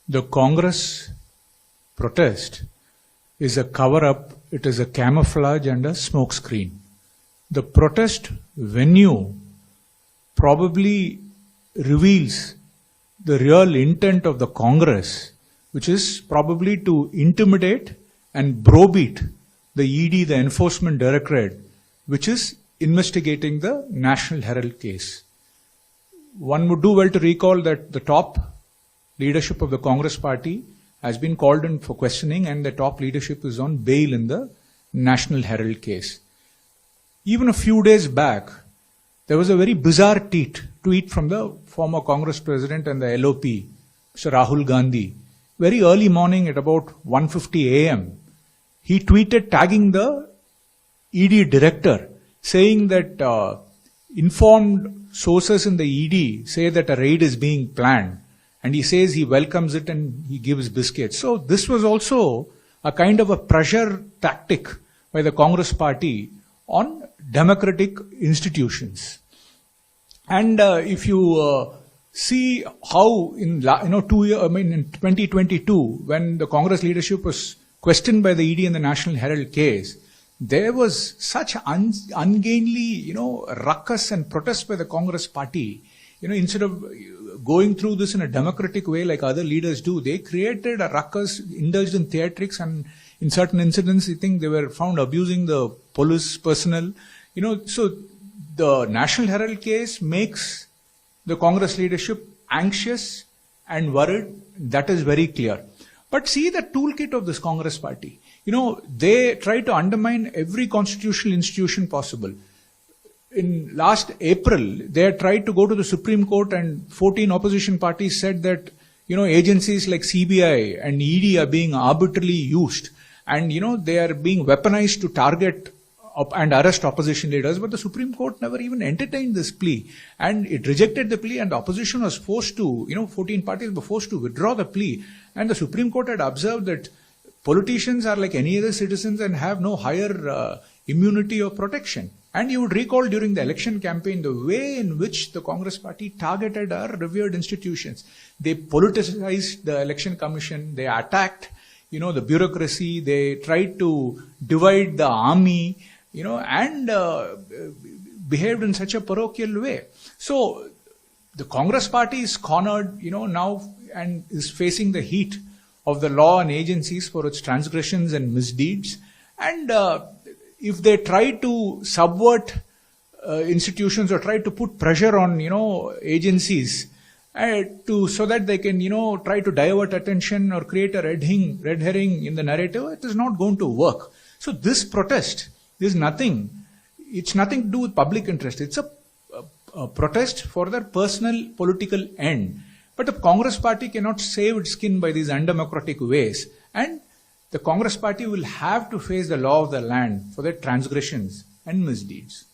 The Congress protest is a cover-up, it is a camouflage and a smokescreen. The protest venue probably reveals the real intent of the Congress, which is probably to intimidate and browbeat the ED, the Enforcement Directorate, which is investigating the National Herald case. One would do well to recall that the top leadership of the Congress party has been called in for questioning, and the top leadership is on bail in the National Herald case. Even a few days back, there was a very bizarre tweet from the former Congress president and the LOP, Mr. Rahul Gandhi. Very early morning at about 1:50 a.m., he tweeted tagging the ED director, saying that informed sources in the ED say that a raid is being planned. And he says he welcomes it and he gives biscuits. So this was also a kind of a pressure tactic by the Congress party on democratic institutions. And if you see how in 2022, when the Congress leadership was questioned by the ED in the National Herald case, there was such ungainly, ruckus and protest by the Congress party. Instead of going through this in a democratic way like other leaders do, they created a ruckus, indulged in theatrics, and in certain incidents, I think they were found abusing the police personnel. So the National Herald case makes the Congress leadership anxious and worried. That is very clear. But see the toolkit of this Congress party. They try to undermine every constitutional institution possible. In last April, they had tried to go to the Supreme Court, and 14 opposition parties said that, agencies like CBI and ED are being arbitrarily used, and, they are being weaponized to target and arrest opposition leaders. But the Supreme Court never even entertained this plea, and it rejected the plea, and the opposition was forced to, 14 parties were forced to withdraw the plea. And the Supreme Court had observed that politicians are like any other citizens and have no higher immunity or protection. And you would recall during the election campaign the way in which the Congress party targeted our revered institutions. They politicized the election commission, they attacked, the bureaucracy, they tried to divide the army, and behaved in such a parochial way. So the Congress party is cornered, now, and is facing the heat of the law and agencies for its transgressions and misdeeds. And if they try to subvert institutions or try to put pressure on, agencies so that they can, try to divert attention or create a red herring in the narrative, it is not going to work. So this protest is nothing. It's nothing to do with public interest. It's a protest for their personal political end. But the Congress party cannot save its skin by these undemocratic ways. And the Congress party will have to face the law of the land for their transgressions and misdeeds.